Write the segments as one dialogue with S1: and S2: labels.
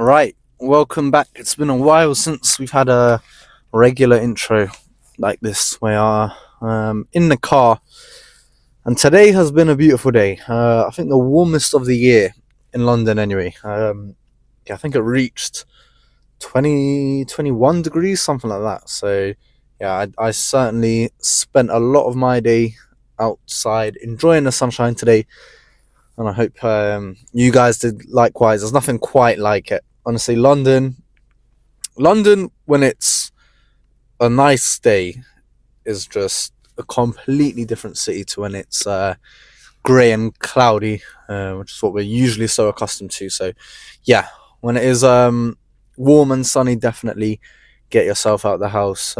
S1: Right, welcome back. It's been a while since we've had a regular intro like this. We are in the car, and today has been a beautiful day. I think the warmest of the year in London, anyway. I think it reached 21 degrees, something like that. So, yeah, I certainly spent a lot of my day outside enjoying the sunshine today, and I hope you guys did likewise. There's nothing quite like it. Honestly, London, when it's a nice day, is just a completely different city to when it's grey and cloudy, which is what we're usually so accustomed to. So, yeah, when it is warm and sunny, definitely get yourself out of the house,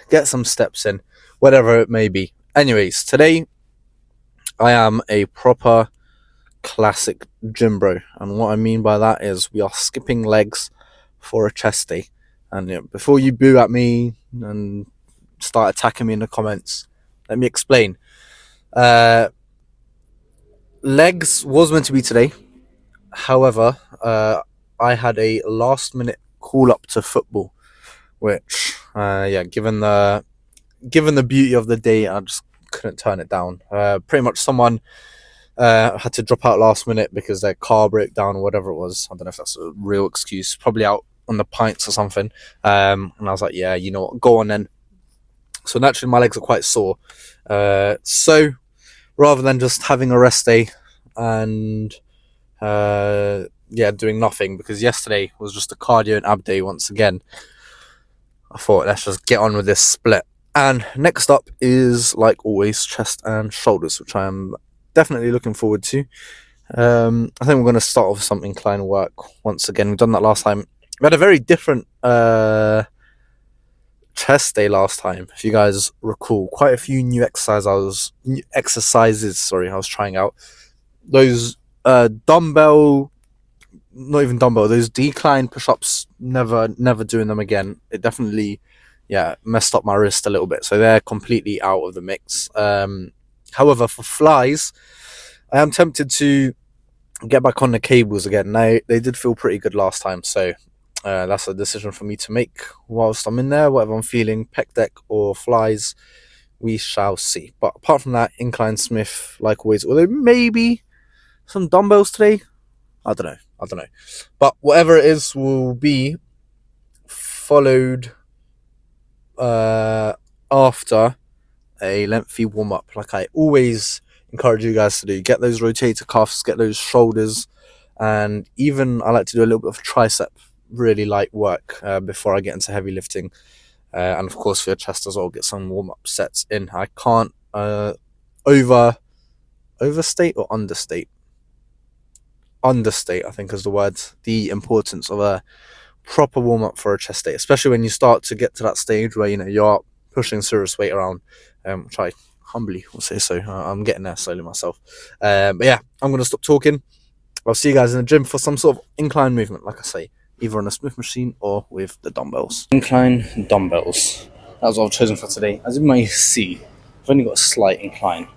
S1: get some steps in, whatever it may be. Anyways, today I am a proper classic gym bro, and what I mean by that is we are skipping legs for a chest day. And before you boo at me and start attacking me in the comments, let me explain. Legs was meant to be today. However, I had a last minute call up to football, which given the beauty of the day, I just couldn't turn it down. Pretty much someone had to drop out last minute because their car broke down or whatever it was. I don't know if that's a real excuse. Probably out on the pints or something. And I was like, yeah, you know what, go on then. So naturally my legs are quite sore. So rather than just having a rest day and doing nothing, because yesterday was just a cardio and ab day once again, I thought let's just get on with this split. And next up is, like always, chest and shoulders, which I am definitely looking forward to. I think we're going to start off with some incline work once again. We've done that last time. We had a very different chest day last time, if you guys recall. Quite a few new exercises. I was trying out. Those dumbbell, not even dumbbell. Those decline push-ups. Never doing them again. It definitely, messed up my wrist a little bit. So they're completely out of the mix. However, for flies, I am tempted to get back on the cables again. They did feel pretty good last time, so that's a decision for me to make whilst I'm in there. Whatever I'm feeling, pec deck or flies, we shall see. But apart from that, incline Smith, like always, although maybe some dumbbells today. I don't know. But whatever it is will be followed after a lengthy warm-up, like I always encourage you guys to do. Get those rotator cuffs, get those shoulders, and even I like to do a little bit of tricep, really light work before I get into heavy lifting. And of course for your chest as well, get some warm-up sets in. I can't overstate or understate. Understate, I think, is the word. The importance of a proper warm-up for a chest day, especially when you start to get to that stage where you're pushing serious weight around, which I humbly will say so. I'm getting there slowly myself. But yeah, I'm going to stop talking. I'll see you guys in the gym for some sort of incline movement, like I say, either on a Smith machine or with the dumbbells. Incline dumbbells. That was what I've chosen for today. As you may see, I've only got a slight incline.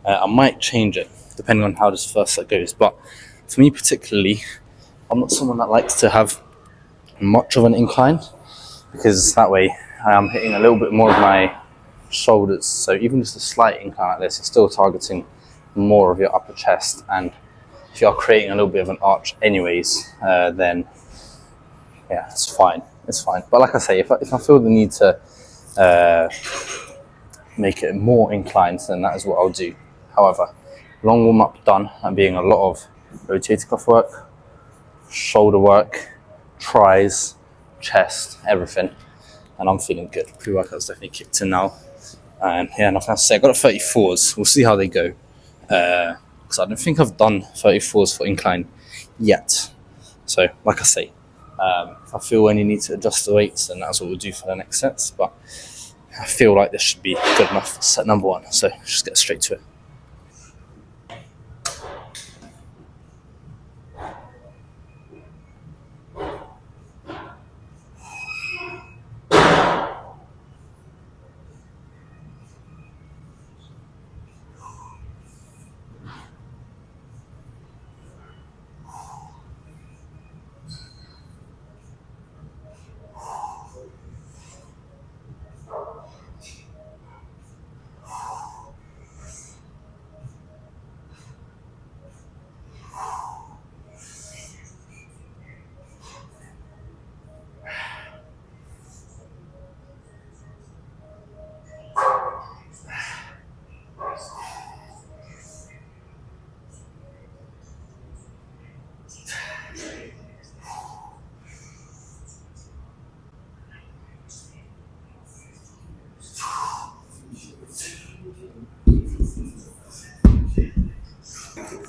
S1: I might change it depending on how this first set goes. But for me particularly, I'm not someone that likes to have much of an incline, because that way I am hitting a little bit more of my shoulders. So even just a slight incline like this, you're still targeting more of your upper chest, and if you are creating a little bit of an arch anyways, then yeah, it's fine. But like I say, if I feel the need to make it more inclined, then that is what I'll do. However, long warm up done, and being a lot of rotator cuff work, shoulder work, tries, chest, everything, and I'm feeling good. Pre-workout's definitely kicked in now, and yeah, nothing else to say. I got a 34s. We'll see how they go, because I don't think I've done 34s for incline yet. So like I say, if I feel any need to adjust the weights, then that's what we'll do for the next sets. But I feel like this should be good enough for set number 1, so just get straight to it.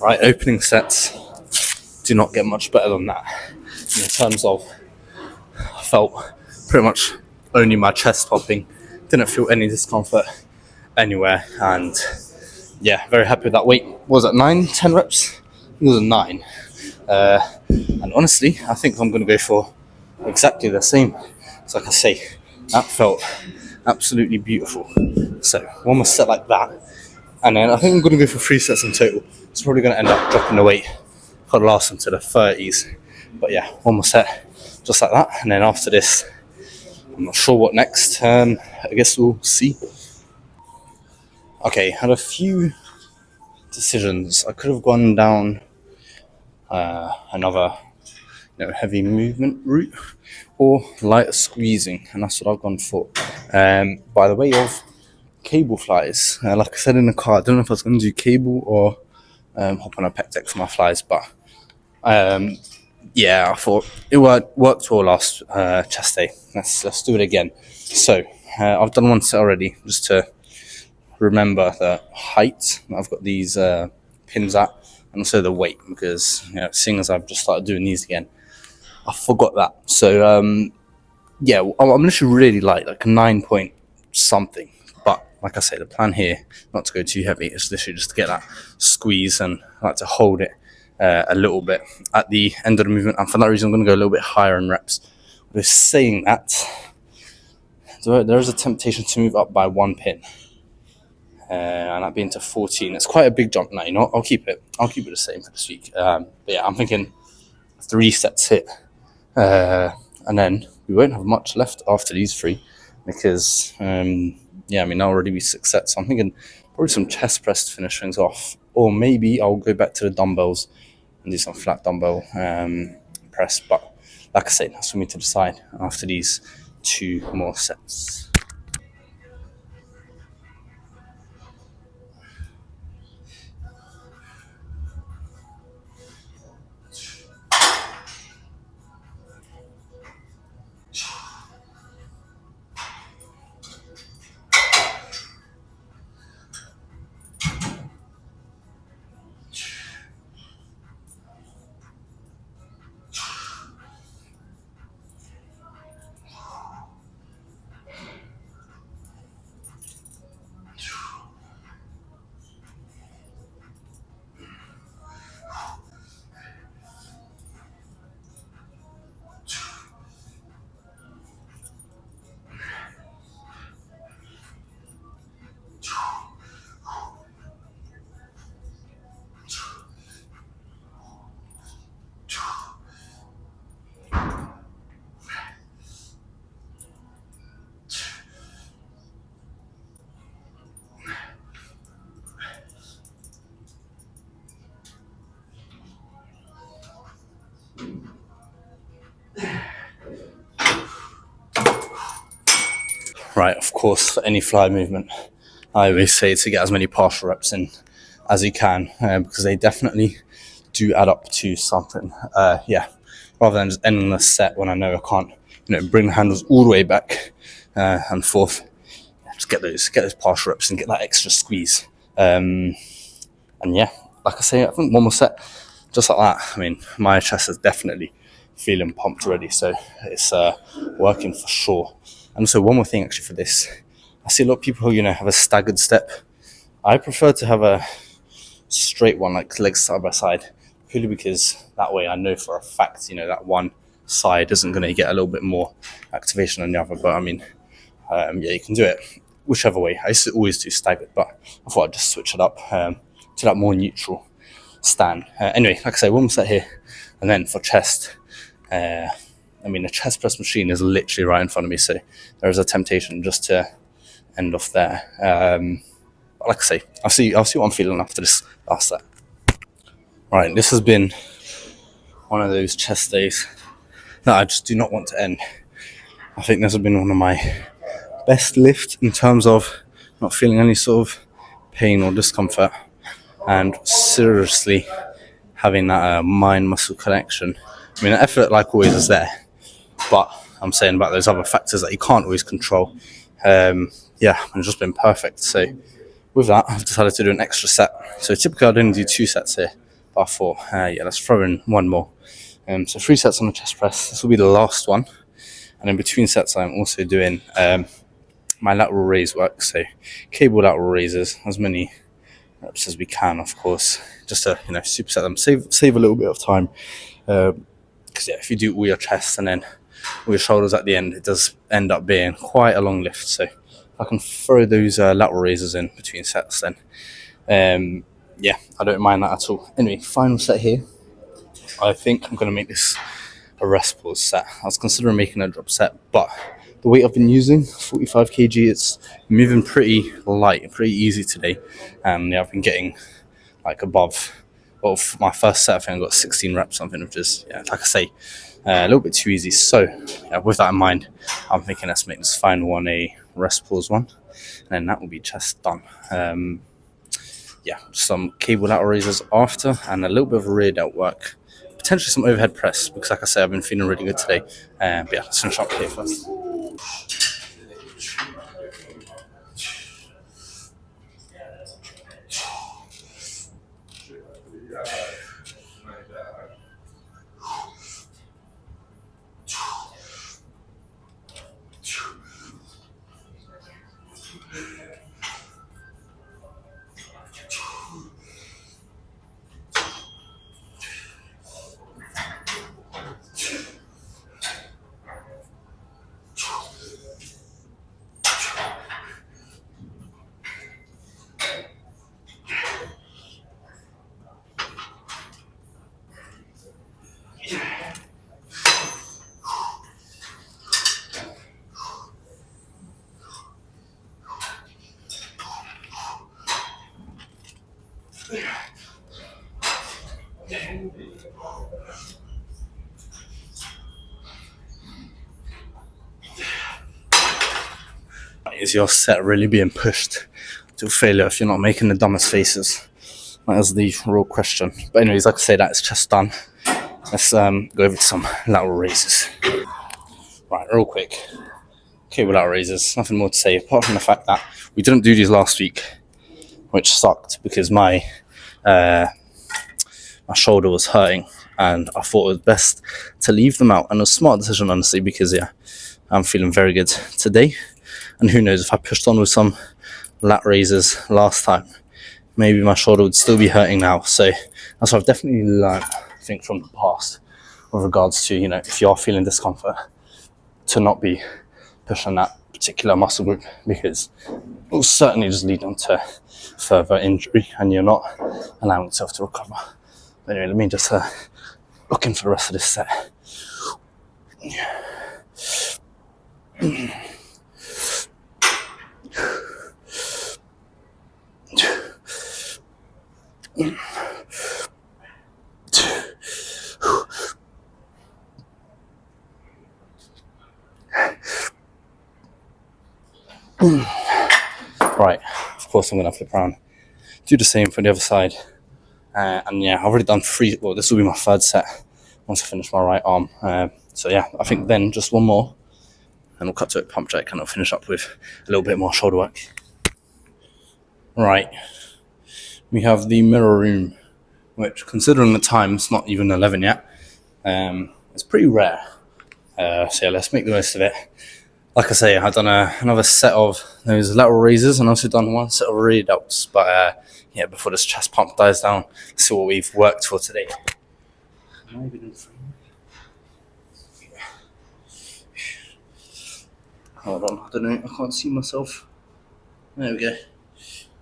S1: Right, opening sets do not get much better than that. In terms of, I felt pretty much only my chest popping, didn't feel any discomfort anywhere, and yeah, very happy with that weight. What was it 9-10 reps? It was a 9, and honestly I think I'm going to go for exactly the same. So like I say, that felt absolutely beautiful. So one more set like that, and then I think I'm going to go for 3 sets in total. It's probably going to end up dropping the weight for the last into the 30s, but yeah, one more set just like that, and then after this I'm not sure what next. I guess we'll see. Okay, had a few decisions. I could have gone down another heavy movement route or light squeezing, and that's what I've gone for. By the way of cable flies, like I said in the car, I don't know if I was going to do cable or hop on a pec deck for my flies, but yeah, I thought it worked well last chest day. Let's do it again. So I've done one set already, just to remember the height I've got these pins at, and also the weight, because seeing as I've just started doing these again, I forgot that. So yeah, I'm literally really light, like a 9 point something. But like I say, the plan here, not to go too heavy, is literally just to get that squeeze, and I like to hold it a little bit at the end of the movement. And for that reason, I'm going to go a little bit higher in reps. With saying that, there is a temptation to move up by 1 pin. And that being to 14. It's quite a big jump now, I'll keep it the same for this week. But yeah, I'm thinking 3 sets hit. And then we won't have much left after these 3, because that'll already be 6 sets. So I'm thinking probably some chest press to finish things off, or maybe I'll go back to the dumbbells and do some flat dumbbell press. But like I say, that's for me to decide after these 2 more sets. Right, of course, for any fly movement, I always say to get as many partial reps in as you can, because they definitely do add up to something. Rather than just ending the set when I know I can't, bring the handles all the way back and forth. Just get those partial reps and get that extra squeeze. And yeah, like I say, I think 1 more set, just like that. I mean, my chest is definitely feeling pumped already, so it's working for sure. And so 1 more thing actually for this, I see a lot of people who have a staggered step. I prefer to have a straight one, like legs side by side, purely because that way I know for a fact that one side isn't going to get a little bit more activation than the other. But I mean, you can do it whichever way. I used to always do staggered, but I thought I'd just switch it up to that more neutral stand. Anyway, like I say, 1 more set here, and then for chest, the chest press machine is literally right in front of me, so there is a temptation just to end off there. But like I say, I'll see what I'm feeling after this last set. Right, this has been one of those chest days that I just do not want to end. I think this has been one of my best lifts in terms of not feeling any sort of pain or discomfort, and seriously having that mind-muscle connection. I mean, the effort, like always, is there, but I'm saying about those other factors that you can't always control. It's just been perfect. So with that, I've decided to do an extra set. So typically I'd only do 2 sets here, But I thought, yeah, let's throw in one more. So 3 sets on the chest press. This will be the last one. And in between sets, I'm also doing my lateral raise work. So cable lateral raises, as many reps as we can, of course, just to superset them, save a little bit of time. Because if you do all your chest and then all your shoulders at the end, it does end up being quite a long lift. So if I can throw those lateral raises in between sets, then yeah, I don't mind that at all. Anyway, final set here. I think I'm going to make this a rest pause set. I was considering making a drop set, but the weight I've been using, 45 kg, it's moving pretty light, pretty easy today. And yeah, I've been getting like above, well, for my first set, I think I got 16 reps, something, which is, yeah, like I say, a little bit too easy. So yeah, with that in mind, I'm thinking let's make this final one a rest pause one, and then that will be chest done. Yeah, some cable lateral raises after, and a little bit of rear delt work. Potentially some overhead press, because like I say, I've been feeling really good today. But yeah, let's finish up here first. Is your set really being pushed to failure if you're not making the dumbest faces? That is the real question. But anyways, like I say, that's chest done. Let's go over to some lateral raises. Right, real quick. Cable lateral raises. Nothing more to say apart from the fact that we didn't do these last week, which sucked because my shoulder was hurting, and I thought it was best to leave them out. And it was a smart decision, honestly, because yeah, I'm feeling very good today. And who knows, if I pushed on with some lat raises last time, maybe my shoulder would still be hurting now. So that's what I've definitely learned, I think, from the past with regards to, if you are feeling discomfort, to not be pushing that particular muscle group, because it will certainly just lead on to further injury and you're not allowing yourself to recover. But anyway, let me just look in for the rest of this set. Right, of course I'm going to flip around, do the same for the other side, and yeah, I've already done 3, well, this will be my 3rd set once I finish my right arm. So yeah, I think then just one more and we'll cut to a pump jack and I'll finish up with a little bit more shoulder work. Right, we have the mirror room, which, considering the time, it's not even 11 yet, it's pretty rare. So yeah, let's make the most of it. Like I say, I've done another set of those lateral raises and also done 1 set of rear delts. But yeah, before this chest pump dies down, let's see what we've worked for today. Hold on, I don't know, I can't see myself. There we go.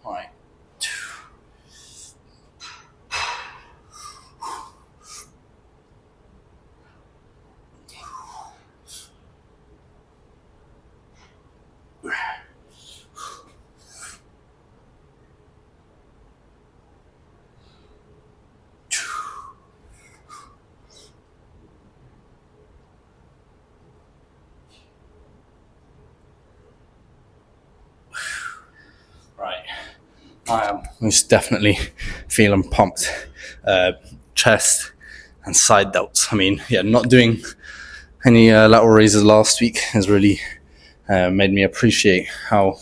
S1: All right. Right, I am most definitely feeling pumped. Chest and side delts. I mean, yeah, not doing any lateral raises last week has really made me appreciate how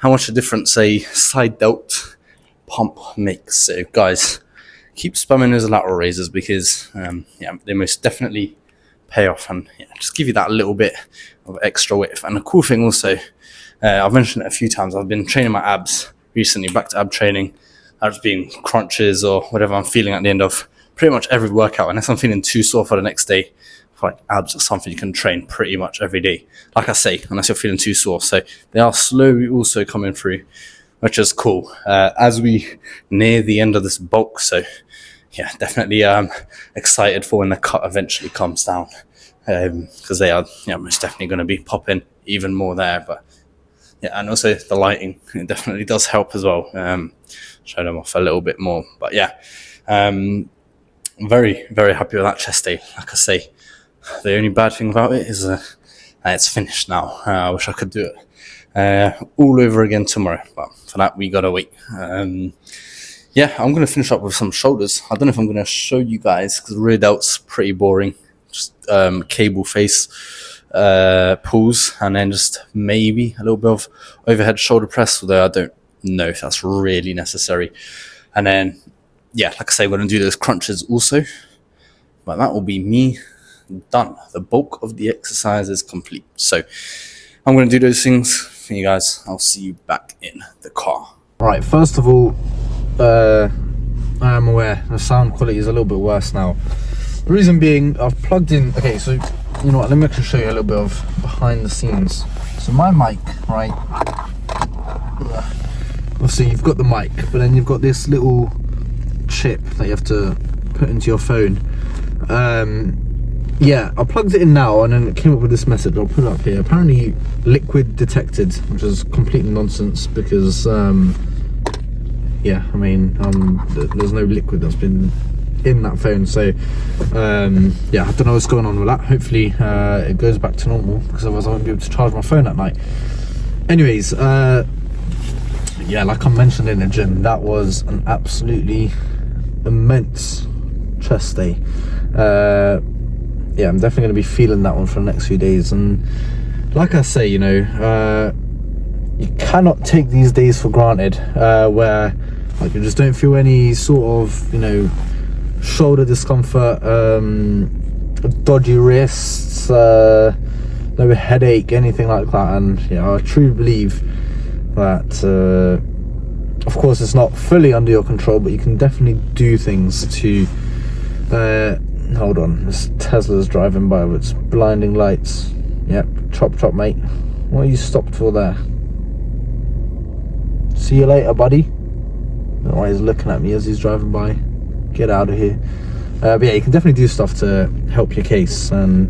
S1: much a difference a side delt pump makes. So guys,
S2: keep spamming those lateral raises because they most definitely pay off and just give you that little bit of extra width. And the cool thing also, I've mentioned it a few times, I've been training my abs recently, back to ab training. That's been crunches or whatever I'm feeling at the end of pretty much every workout, unless I'm feeling too sore for the next day. Like abs are something you can train pretty much every day, like I say, unless you're feeling too sore. So they are slowly also coming through, which is cool as we near the end of this bulk. So definitely excited for when the cut eventually comes down, because they are most definitely going to be popping even more there. But and also the lighting, it definitely does help as well. Show them off a little bit more. But very, very happy with that chest day. Like I say, the only bad thing about it is it's finished now. I wish I could do it all over again tomorrow, but for that we gotta wait. I'm gonna finish up with some shoulders. I don't know if I'm gonna show you guys because rear delt's pretty boring. Just cable face pulls, and then just maybe a little bit of overhead shoulder press, although I don't know if that's really necessary. And then like I say, we're gonna do those crunches also, but that will be me done. The bulk of the exercise is complete, so I'm gonna do those things for you guys. I'll see you back in the car.
S1: Right, first of all, I am aware the sound quality is a little bit worse now. The reason being, I've plugged in, okay, so you know what, let me actually show you a little bit of behind the scenes. So my mic, right, obviously you've got the mic, but then you've got this little chip that you have to put into your phone. I plugged it in now and then it came up with this message. I'll put it up here. Apparently liquid detected, which is complete nonsense because there's no liquid that's been in that phone. So I don't know what's going on with that. Hopefully it goes back to normal, because otherwise I won't be able to charge my phone at night. Anyways, like I mentioned in the gym, that was an absolutely immense chest day. I'm definitely going to be feeling that one for the next few days. And like I say, you cannot take these days for granted, where like you just don't feel any sort of shoulder discomfort, dodgy wrists, no headache, anything like that. And I truly believe that of course it's not fully under your control, but you can definitely do things to hold on, this Tesla's driving by with its blinding lights. Yep, chop mate. What are you stopped for there? See you later, buddy. Oh, he's looking at me as he's driving by. Get out of here. You can definitely do stuff to help your case. And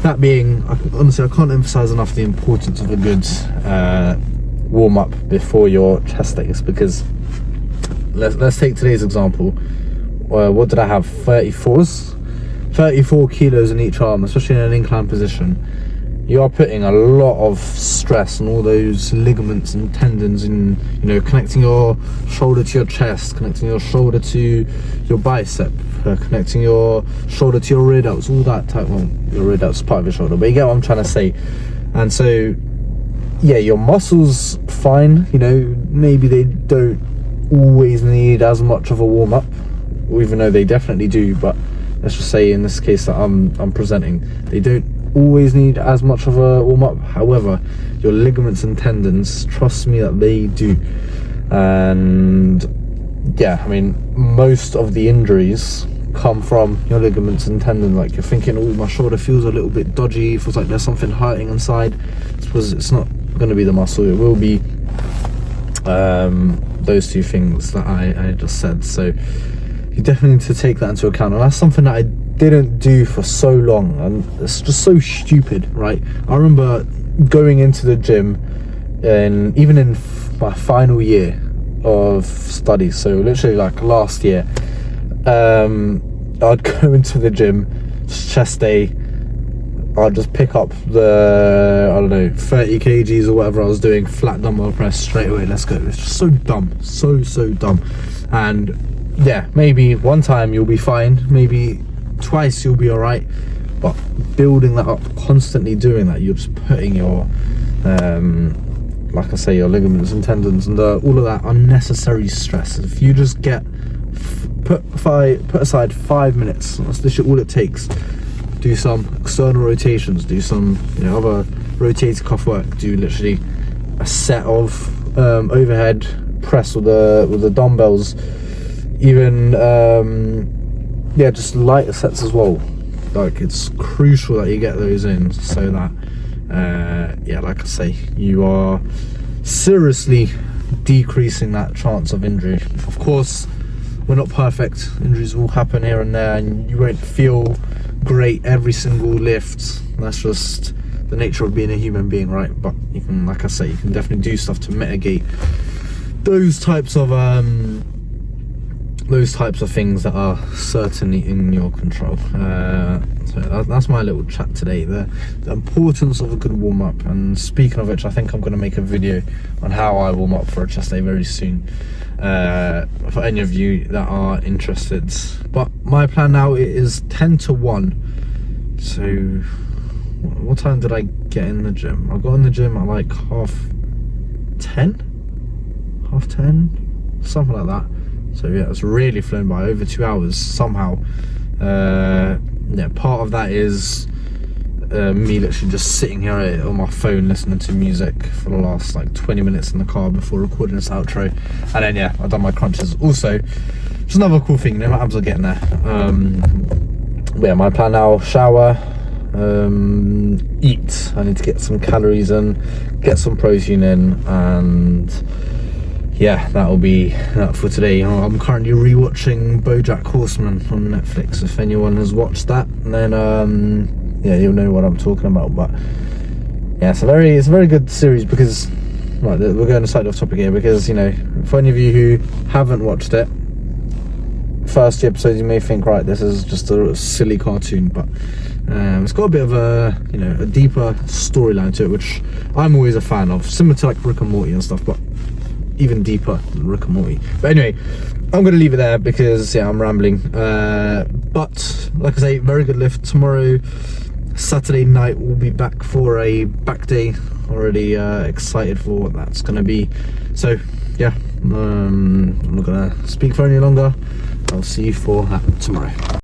S1: that being, honestly, I can't emphasize enough the importance of a good warm up before your chest days, because let's take today's example. What did I have? 34 kilos in each arm, especially in an incline position. You are putting a lot of stress on all those ligaments and tendons, and connecting your shoulder to your chest, connecting your shoulder to your bicep, connecting your shoulder to your rear delts, all that type. Well, your rear delts is part of your shoulder, but you get what I'm trying to say. And so your muscles, fine, maybe they don't always need as much of a warm up, even though they definitely do. But let's just say in this case that I'm presenting, they don't always need as much of a warm up. However, your ligaments and tendons, trust me that they do. And most of the injuries come from your ligaments and tendons. Like you're thinking, oh, my shoulder feels a little bit dodgy, feels like there's something hurting inside. I suppose it's not going to be the muscle, it will be those two things that I just said. So you definitely need to take that into account, and that's something that I didn't do for so long, and it's just so stupid, right? I remember going into the gym, and even in my final year of studies, so literally like last year, I'd go into the gym, chest day, I'd just pick up the, 30 kgs or whatever I was doing, flat dumbbell press straight away, let's go. It's just so dumb, so dumb. And maybe one time you'll be fine, maybe twice you'll be alright, but building that up, constantly doing that, you're just putting your like I say, your ligaments and tendons and all of that unnecessary stress. If you just get put aside 5 minutes. That's literally all it takes. Do some external rotations, do some other rotator cuff work, do literally a set of overhead press with the dumbbells, even just lighter sets as well. Like, it's crucial that you get those in, so that like I say, you are seriously decreasing that chance of injury. Of course, we're not perfect. Injuries will happen here and there, and you won't feel great every single lift. That's just the nature of being a human being, right? But you can, like I say, you can definitely do stuff to mitigate those types of things that are certainly in your control. So that's my little chat today. The importance of a good warm-up. And speaking of which, I think I'm going to make a video on how I warm up for a chest day very soon, for any of you that are interested. But my plan now is 10 to 1. So what time did I get in the gym? I got in the gym at like half 10, something like that. So yeah, it's really flown by, over 2 hours somehow. Part of that is me literally just sitting here on my phone listening to music for the last like 20 minutes in the car before recording this outro. And then I've done my crunches. Also, just another cool thing, my abs are getting there. My plan now: shower, eat. I need to get some calories in, get some protein in, and that'll be that for today. I'm currently rewatching BoJack Horseman on Netflix. If anyone has watched that, then you'll know what I'm talking about. But it's a very good series, because we're going slightly off topic here, because for any of you who haven't watched it, first few episodes you may think, right, this is just a silly cartoon, but it's got a bit of a deeper storyline to it, which I'm always a fan of, similar to like Rick and Morty and stuff, but even deeper than Rick and Morty. But anyway, I'm going to leave it there because I'm rambling. But like I say, very good lift tomorrow. Saturday night we'll be back for a back day. Already excited for what that's going to be. So I'm not going to speak for any longer. I'll see you for that tomorrow.